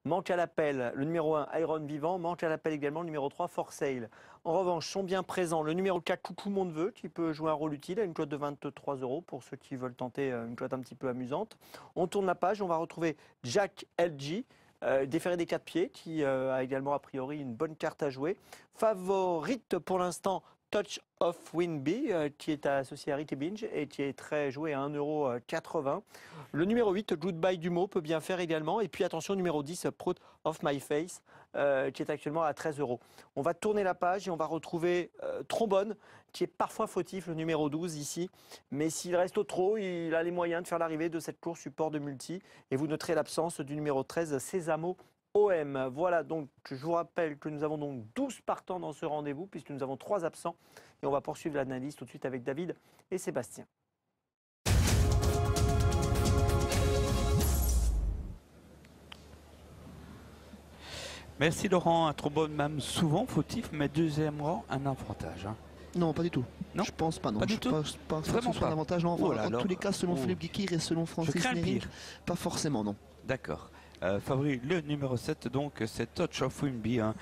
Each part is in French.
Manque à l'appel le numéro 1, Iron Vivant. Manque à l'appel également le numéro 3, For Sale. En revanche, sont bien présents le numéro 4, Coucou mon neveu, qui peut jouer un rôle utile à une cote de 23 € pour ceux qui veulent tenter une cote un petit peu amusante. On tourne la page, on va retrouver Jack LG. Déféré des 4 pieds, qui a également a priori une bonne carte à jouer. Favorite pour l'instant, Touch of Winby, qui est associé à Ricky Binge et qui est très joué à 1,80 €. Le numéro 8, Goodbye Dumo, peut bien faire également. Et puis attention, numéro 10, Proud of My Face, qui est actuellement à 13 €. On va tourner la page et on va retrouver Trombone, qui est parfois fautif, le numéro 12 ici. Mais s'il reste au trot, il a les moyens de faire l'arrivée de cette course support de multi. Et vous noterez l'absence du numéro 13, Sésamo OM. Voilà, donc je vous rappelle que nous avons donc 12 partants dans ce rendez-vous, puisque nous avons 3 absents. Et on va poursuivre l'analyse tout de suite avec David et Sébastien. Merci Laurent, un trombone même souvent fautif, mais deuxième rang, un avantage. Hein. Non, pas du tout. Non, je pense pas. Non, pas du tout. Pas Vraiment pas pas. un avantage. Non, Oh là en là. tous les cas, selon Philippe Guiquir et selon Francis crains le Nering, pire. pas forcément, non. D'accord. Favori, le numéro 7, donc c'est Touch of Winby. Hein.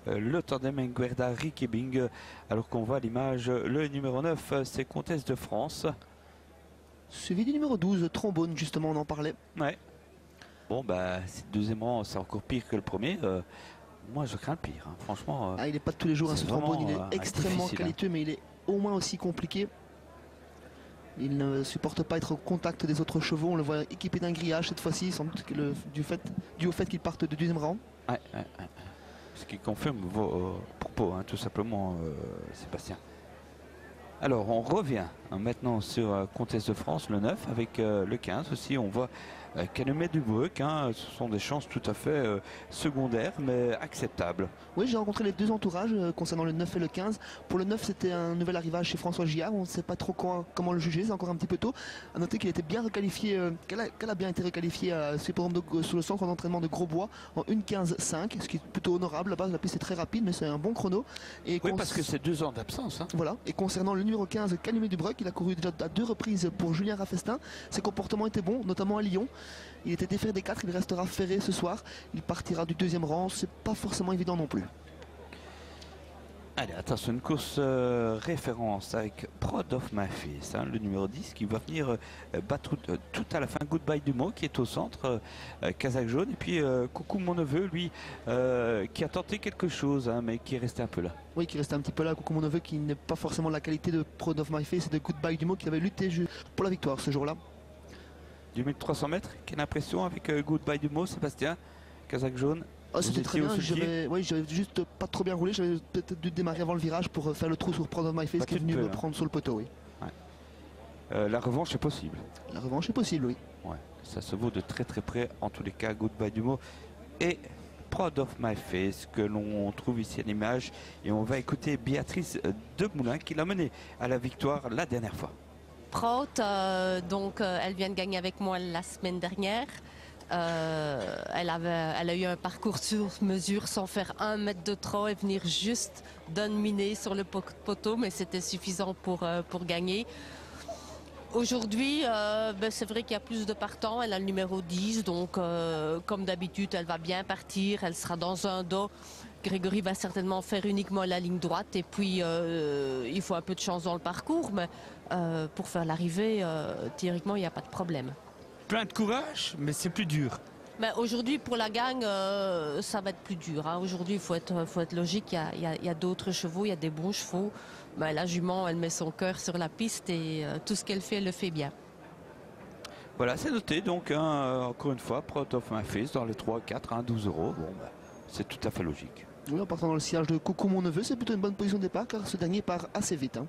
Le tandem Nguerda Ricky Bing. Alors qu'on voit à l'image, le numéro 9, c'est Comtesse de France. Suivi du numéro 12, Trombone, justement, on en parlait. Ouais. Bon, bah, si le deuxième rang, c'est encore pire que le premier. Moi, je crains le pire. Hein. Franchement. Il n'est pas de tous les jours, hein, ce Trombone. Il est extrêmement difficile, qualiteux, mais il est au moins aussi compliqué. Il ne supporte pas être au contact des autres chevaux. On le voit équipé d'un grillage cette fois-ci, sans doute dû au fait qu'il parte de deuxième rang. Ouais. Ce qui confirme vos propos, hein, tout simplement, Sébastien. Alors, on revient hein, maintenant sur Comtesse de France, le 9, avec le 15 aussi. On voit Calumet du Bruck. Hein, ce sont des chances tout à fait secondaires, mais acceptables. Oui, j'ai rencontré les deux entourages concernant le 9 et le 15. Pour le 9, c'était un nouvel arrivage chez François Giard. On ne sait pas trop comment le juger, c'est encore un petit peu tôt. A noter qu'il était bien requalifié, qu'elle a bien été requalifiée sous le centre d'entraînement de Grosbois en 1,15,5, ce qui est plutôt honorable. La base, la piste est très rapide, mais c'est un bon chrono. Et oui, parce que c'est 2 ans d'absence. Hein. Voilà. Et concernant le numéro 15, Calumet du Bruck, il a couru déjà à 2 reprises pour Julien Raffestin. Ses comportements étaient bons, notamment à Lyon. Il était déféré des 4, il restera ferré ce soir. Il partira du deuxième rang, c'est pas forcément évident non plus. Allez, attention, une course référence avec Proud of My Face, hein, le numéro 10 qui va venir battre tout à la fin Goodbye Dumo qui est au centre, Kazakh jaune, et puis Coucou mon neveu, lui, qui a tenté quelque chose, hein, mais qui est resté un peu là. Oui, qui restait un petit peu là, Coucou mon neveu, qui n'est pas forcément de la qualité de Proud of My Face et de Goodbye Dumo, qui avait lutté pour la victoire ce jour-là. Du 1300 mètres, quelle impression avec Goodbye Dumo, Sébastien, Kazakh jaune? Oh, c'était très bien, j'avais juste pas trop bien roulé, j'avais peut-être dû démarrer avant le virage pour faire le trou sur Proud of My Face qui est venu me prendre sur le poteau, oui. Ouais. La revanche est possible. La revanche est possible, oui. Ouais, ça se vaut de très très près, en tous les cas, Goodbye Dumo et Proud of My Face que l'on trouve ici à l'image. Et on va écouter Béatrice Demoulin qui l'a mené à la victoire la dernière fois. Proud, elle vient de gagner avec moi la semaine dernière. Elle a eu un parcours sur mesure sans faire 1 mètre de trop et venir juste dominer sur le poteau, mais c'était suffisant pour gagner. Aujourd'hui, c'est vrai qu'il y a plus de partants. Elle a le numéro 10, donc comme d'habitude, elle va bien partir. Elle sera dans un dos. Grégory va certainement faire uniquement la ligne droite. Et puis, il faut un peu de chance dans le parcours, mais pour faire l'arrivée, théoriquement, il n'y a pas de problème. Plein de courage, mais c'est plus dur. Mais aujourd'hui, pour la gang, ça va être plus dur. Hein. Aujourd'hui, il faut être logique. Il y a d'autres chevaux, il y a des bons chevaux. Mais la jument, elle met son cœur sur la piste et tout ce qu'elle fait, elle le fait bien. Voilà, c'est noté. Donc, encore une fois, Proud of My Face dans les 3, 4, 1, 12 €. Bon, c'est tout à fait logique. Oui, en partant dans le sillage de Coucou mon neveu, c'est plutôt une bonne position de départ car ce dernier part assez vite. Hein.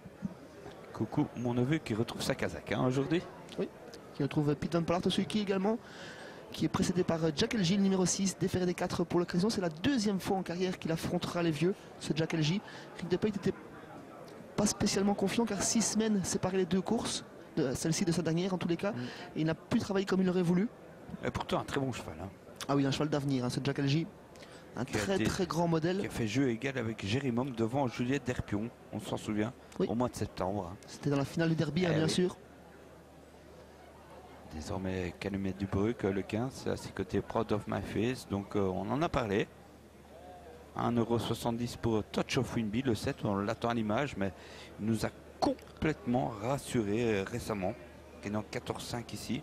Coucou mon neveu qui retrouve sa casaque aujourd'hui. Oui, qui retrouve Pete Van Pollard, celui qui également, qui est précédé par Jack LG, le numéro 6, déféré des 4 pour l'occasion. C'est la 2e fois en carrière qu'il affrontera les vieux, ce Jack LG. Rick Depay n'était pas spécialement confiant car 6 semaines séparaient les 2 courses, celle-ci de sa dernière en tous les cas, et il n'a plus travaillé comme il aurait voulu. Et pourtant un très bon cheval. Hein. Ah oui, un cheval d'avenir, hein, ce Jack LG. Un très grand modèle. Qui a fait jeu égal avec Jérimum devant Juliette Derpion, on s'en souvient, oui. au mois de septembre. Hein. C'était dans la finale du derby, hein, bien sûr. Désormais, Calumet Dubreuc, le 15, à ses côtés Proud of My Face. Donc on en a parlé. 1,70 € pour Touch of Winby, le 7, on l'attend à l'image, mais il nous a complètement rassuré récemment, gagnant 14,5 ici.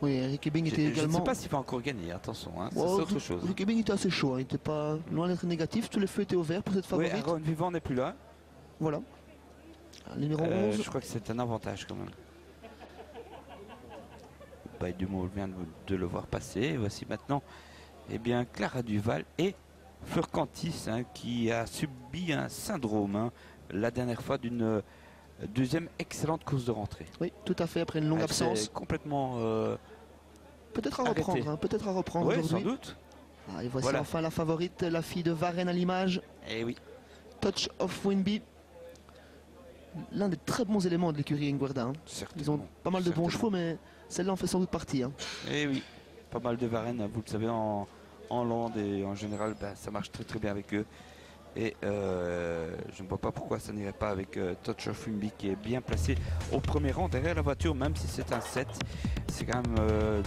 Oui, Eric Ebing était Je ne également. sais pas s'il va encore gagner, attention, hein, c'est Oh, autre chose. Eric Ebing était assez chaud, hein, il n'était pas loin d'être négatif, tous les feux étaient ouverts pour cette Oui, favorite. Aaron Vivant n'est plus là. Voilà. Le numéro 11. Je crois que c'est un avantage quand même. Dumont vient de le voir passer. Et voici maintenant Clara Duval et Fleur Cantis qui a subi un syndrome la dernière fois d'une deuxième excellente course de rentrée. Oui, tout à fait, après une longue Elle s'est absence. complètement Peut-être à arrêtée. reprendre, peut-être à reprendre Oui, sans aujourd'hui. doute. Ah, et voici Voilà. enfin la favorite, la fille de Varenne à l'image, Et oui. Touch of Winby. L'un des très bons éléments de l'écurie Nguerda. Hein. Ils ont pas mal de bons chevaux, mais celle-là en fait sans doute partie. Hein. Et oui, pas mal de Varennes, vous le savez, en Hollande et en général, ça marche très très bien avec eux. Et je ne vois pas pourquoi ça n'irait pas avec Touch of Winby qui est bien placé au premier rang derrière la voiture, même si c'est un 7. C'est quand même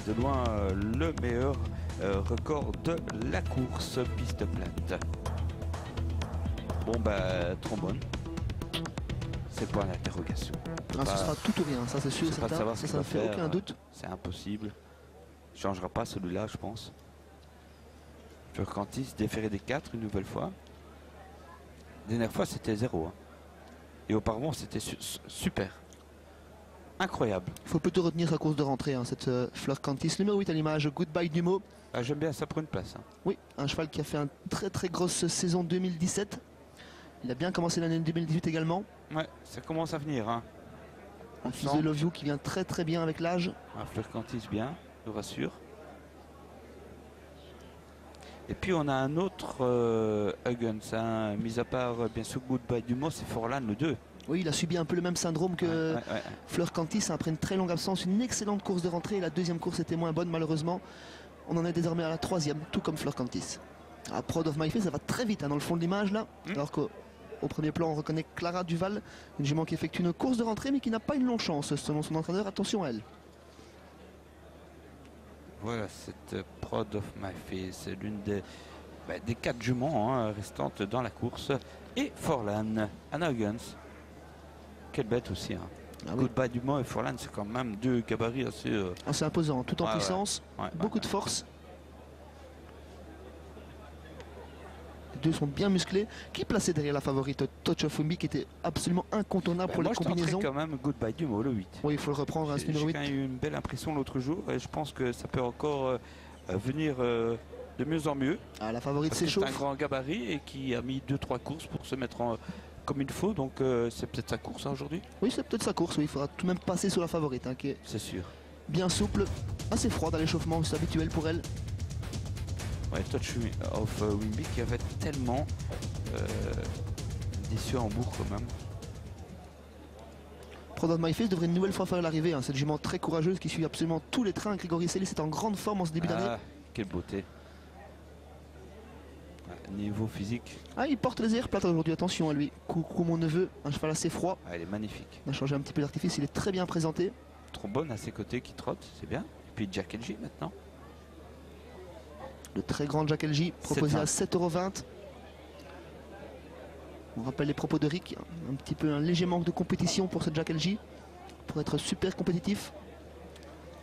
de loin le meilleur record de la course piste plate. Bon, trombone. C'est le point d'interrogation. Ah, ce sera tout ou rien, ça c'est sûr et c'est pas de certain, savoir ce ça qu'il ne va fait faire, aucun doute. C'est impossible. Il ne changera pas celui-là, je pense. Furcantis déféré des 4 une nouvelle fois. La dernière fois, c'était 0. Hein. Et auparavant, c'était super. Incroyable. Il faut plutôt retenir sa course de rentrée, hein, cette Fleur Cantis. Numéro 8 à l'image, Goodbye Dumo. Ah, j'aime bien ça pour une place. Hein. Oui, un cheval qui a fait une très très grosse saison 2017. Il a bien commencé l'année 2018 également. Ouais, ça commence à venir. Hein. Un fils de Love You qui vient très très bien avec l'âge. Un Furcantis bien, je vous rassure. Et puis on a un autre Huggins, mis à part bien sûr Goodbye Dumo, c'est Forlan le 2. Oui, il a subi un peu le même syndrome que Ouais. Fleur Cantis après une très longue absence, une excellente course de rentrée. La deuxième course était moins bonne malheureusement. On en est désormais à la troisième, tout comme Fleur Cantis. À Proud of My Face, ça va très vite dans le fond de l'image là. Alors qu'au premier plan, on reconnaît Clara Duval, une jument qui effectue une course de rentrée mais qui n'a pas une longue chance selon son entraîneur. Attention à elle. Voilà, cette Proud of My Face, l'une des 4 juments restantes dans la course. Et Forlan, Anna Huggins. Quelle bête aussi. Hein. Ah oui. Goodbye Dumont et Forlan, c'est quand même deux gabarits assez... C'est imposant, tout en puissance, beaucoup de force. Les deux sont bien musclés. Qui plaçait derrière la favorite Touch of Winby qui était absolument incontournable pour moi, les je tenterais combinaisons. quand même Goodbye Dumont, le 8. Oui, il faut le reprendre, ce numéro J'ai 8. quand même eu une belle impression l'autre jour et je pense que ça peut encore venir de mieux en mieux. Ah, la favorite Parce que c'est un s'échauffe. grand gabarit et qui a mis 2-3 courses pour se mettre comme il faut. Donc c'est peut-être sa course aujourd'hui. Oui, c'est peut-être sa course. Oui, il faudra tout de même passer sur la favorite, qui est C'est sûr. bien souple, assez froide à l'échauffement, c'est habituel pour elle. Ouais, Touch of Winby qui avait tellement d'issues en boucle quand même. Proud of My Face devrait une nouvelle fois faire l'arrivée. Cette jument très courageuse qui suit absolument tous les trains. Grégory Sellis est en grande forme en ce début d'année. Quelle beauté. Niveau physique. Ah, il porte les airs plates aujourd'hui, attention à lui. Coucou mon neveu, un cheval assez froid. Elle est magnifique. On a changé un petit peu d'artifice, il est très bien présenté. Trombone à ses côtés qui trotte, c'est bien. Et puis Jack LG maintenant. Le très grand Jack LG, proposé à 7,20 €. On rappelle les propos de Rick, un petit peu un léger manque de compétition pour ce Jack LG, pour être super compétitif.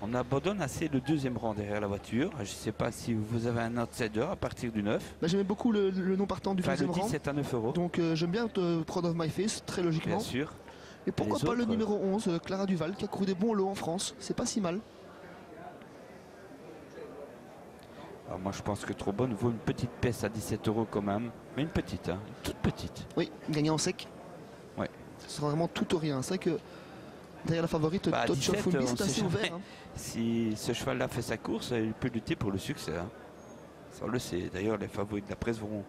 On abandonne assez le deuxième rang derrière la voiture. Je ne sais pas si vous avez un outsider à partir du 9. J'aimais beaucoup le nom partant du Enfin, deuxième le 10 rang. c'est à 9 €. Donc j'aime bien Proud of My Face, très logiquement. Bien sûr. Et pourquoi les pas le autres, numéro 11, Clara Duval, qui a couru des bons lots en France. C'est pas si mal. Alors moi je pense que Trombone vaut une petite pièce à 17 € quand même. Mais une petite, hein, une toute petite. Oui, gagner en sec. Ouais. Ce sera vraiment tout ou rien. C'est vrai que derrière la favorite, Bah, Touch of 17, Winby, on c'est sait assez jamais. ouvert. Hein. Si ce cheval-là fait sa course, il peut lutter pour le succès. Hein. Ça on le sait. D'ailleurs les favoris de la presse vont...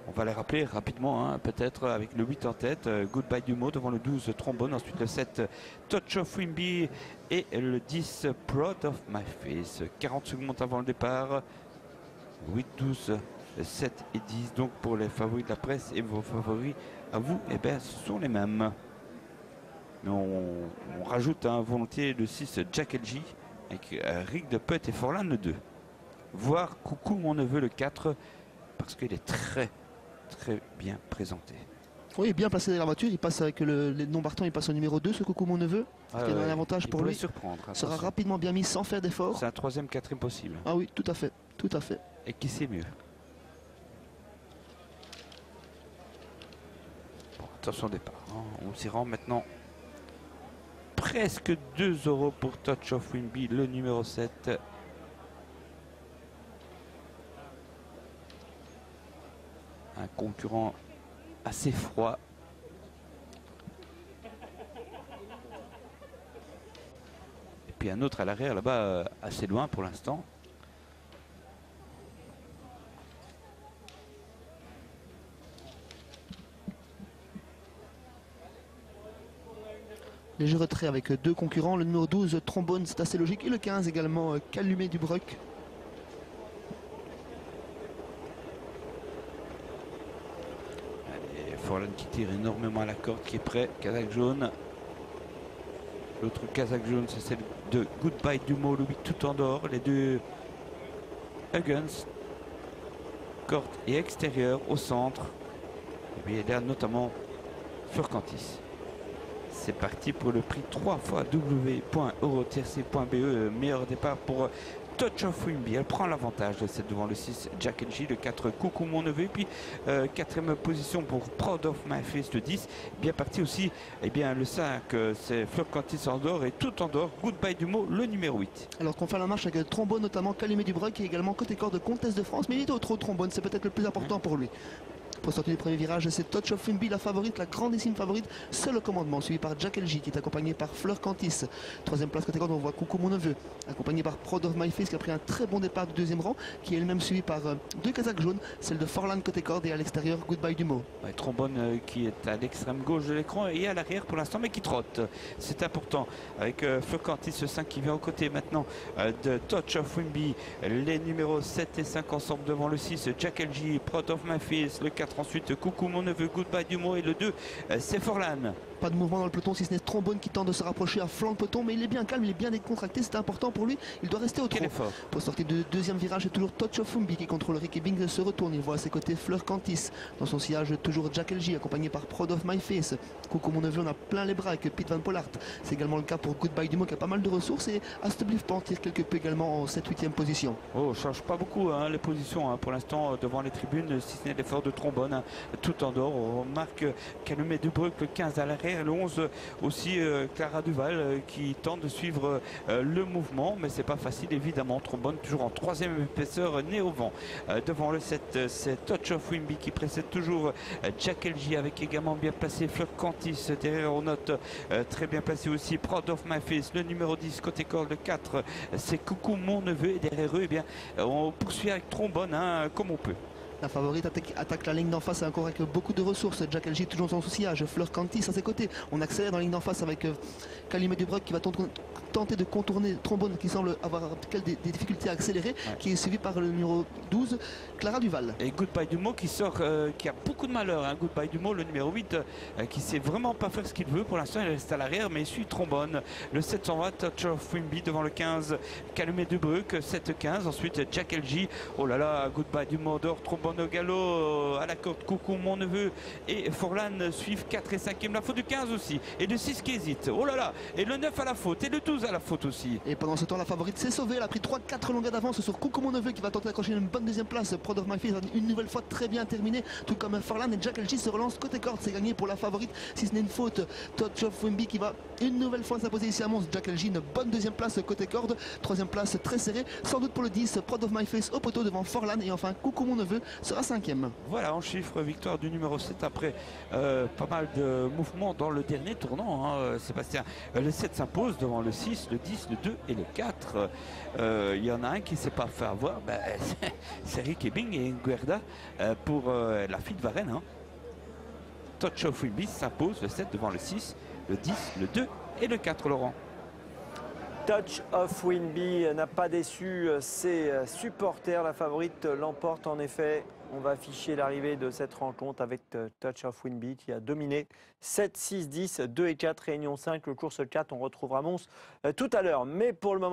On va les rappeler rapidement, hein, peut-être avec le 8 en tête, Goodbye Dumont devant le 12 Trombone, ensuite le 7 Touch of Winby et le 10 Proud of My Face. 40 secondes avant le départ, 8, 12, 7 et 10 donc pour les favoris de la presse et vos favoris à vous, eh bien, ce sont les mêmes. Mais on rajoute volontiers le 6 Jack LG avec Rick de Putt et Forlan le 2. Voire Coucou mon neveu le 4 parce qu'il est très bien présenté. Oui, bien placé dans la voiture, il passe avec les non partants, il passe au numéro 2, ce Coucou mon neveu. Il y a un avantage pour lui. Surprendre, sera rapidement bien mis sans faire d'effort. C'est un 3e, 4e possible. Ah oui, tout à fait, tout à fait. Et qui sait mieux. Bon, attention au départ. On s'y rend maintenant. Presque 2 € pour Touch of Wimby, le numéro 7. Un concurrent assez froid. Et puis un autre à l'arrière là-bas, assez loin pour l'instant. Léger retrait avec 2 concurrents. Le numéro 12, Trombone, c'est assez logique. Et le 15 également, Calumet du Bruck. Forlan qui tire énormément à la corde, qui est prêt. Kazakh jaune. L'autre Kazakh jaune, c'est celle de Goodbye Dumo, le 8 tout en dehors. Les deux Huggins, corde et extérieur au centre. Et puis il y a notamment Furcantis. C'est parti pour le prix 3 fois w.eurotierc.be. Meilleur départ pour Touch of Wimby. Elle prend l'avantage de cette devant le 6 Jack LG, le 4 Coucou mon neveu, et puis 4e position pour Proud of My Face, le 10. Bien parti aussi, eh bien, le 5 c'est Furcantis en dehors, et tout en dehors Goodbye Dumo, le numéro 8. Alors qu'on fait la marche avec Trombone, notamment Calumet du Bruck, et également côté corps de Comtesse de France, mais il est au trop Trombone, c'est peut-être le plus important pour lui. Pour sortir du premier virage, c'est Touch of Wimby, la favorite, la grandissime favorite. C'est le commandement, suivi par Jack LG qui est accompagné par Furcantis. 3e place côté corde, on voit Coucou mon neveu, accompagné par Proud of My Face qui a pris un très bon départ du 2e rang, qui est elle-même suivi par 2 Kazakhs jaunes, celle de Forlan côté corde et à l'extérieur Goodbye Dumo. Ouais, Trombone qui est à l'extrême gauche de l'écran et à l'arrière pour l'instant, mais qui trotte. C'est important avec Furcantis, ce 5 qui vient aux côtés maintenant de Touch of Wimby. Les numéros 7 et 5 ensemble devant le 6 Jack LG, Proud of My Face, le 4 ensuite Coucou mon neveu, Goodbye Dumo, et le 2 c'est Forlan. Pas de mouvement dans le peloton, si ce n'est Trombone qui tente de se rapprocher à flanc de peloton, mais il est bien calme, il est bien décontracté, c'est important pour lui, il doit rester au trot. Pour sortir de 2e virage, c'est toujours Touch of Wimby qui contrôle Ricky Bing, se retourne, il voit à ses côtés Furcantis, dans son sillage toujours Jack LG accompagné par Proud of My Face. Coucou mon neveu, on a plein les bras avec Pete Van Pollard, c'est également le cas pour Goodbye Dumo qui a pas mal de ressources, et Astbliff tire quelque peu également en 7-8e position. Oh, change pas beaucoup les positions pour l'instant devant les tribunes, si ce n'est l'effort de Trombone, tout en dehors. On remarque Calumet du Bruck, le 15 à l'arrière, le 11 aussi Clara Duval qui tente de suivre le mouvement, mais c'est pas facile évidemment. Trombone toujours en 3e épaisseur, né au vent. Devant le 7 c'est Touch of Wimby qui précède toujours Jack LG, avec également bien placé Furcantis. Derrière on note très bien placé aussi Proud of My Face, le numéro 10 côté corde. Le 4 c'est Coucou mon neveu, et derrière eux eh bien, on poursuit avec Trombone comme on peut. La favorite attaque la ligne d'en face encore avec beaucoup de ressources. Jack LG toujours dans son sillage. Furcantis à ses côtés. On accélère dans la ligne d'en face avec Calumet du Bruck qui va tenter de contourner Trombone qui semble avoir des difficultés à accélérer, qui est suivi par le numéro 12, Clara Duval. Et Goodbye Dumo qui sort, qui a beaucoup de malheur. Goodbye Dumo, le numéro 8, qui sait vraiment pas faire ce qu'il veut. Pour l'instant, il reste à l'arrière, mais il suit Trombone. Le 720, Touch of Wimby devant le 15, Calumet du Bruck, 7-15. Ensuite, Jack LG. Oh là là, Goodbye Dumo dehors, Trombone au galop, à la corde, Coucou mon neveu et Forlan suivent 4 et 5e. La faute du 15 aussi. Et le 6 qui hésite. Oh là là. Et le 9 à la faute. Et le 12 à la faute aussi. Et pendant ce temps, la favorite s'est sauvée. Elle a pris 3-4 longueurs d'avance sur Coucou mon neveu qui va tenter d'accrocher une bonne 2e place. Proud of My Face une nouvelle fois très bien terminé. Tout comme Forlan, et Jack LG se relance côté corde. C'est gagné pour la favorite si ce n'est une faute. Touch of Wimby qui va une nouvelle fois s'imposer ici à Mons. Jack LG une bonne 2e place côté corde. 3e place très serrée. Sans doute pour le 10. Proud of My Face au poteau devant Forlan. Et enfin Coucou mon neveu sera 5e. Voilà, en chiffre, victoire du numéro 7 après pas mal de mouvements dans le dernier tournant. Sébastien, le 7 s'impose devant le 6, le 10, le 2 et le 4. Il y en a un qui ne s'est pas fait avoir, c'est Ricky Bing et Nguerda pour la fille de Varenne. Touch of Wimby s'impose, le 7 devant le 6, le 10, le 2 et le 4, Laurent. Touch of Winby n'a pas déçu ses supporters. La favorite l'emporte en effet. On va afficher l'arrivée de cette rencontre avec Touch of Winby qui a dominé 7, 6, 10, 2 et 4, Réunion 5, le course 4. On retrouvera Mons tout à l'heure. Mais pour le moment,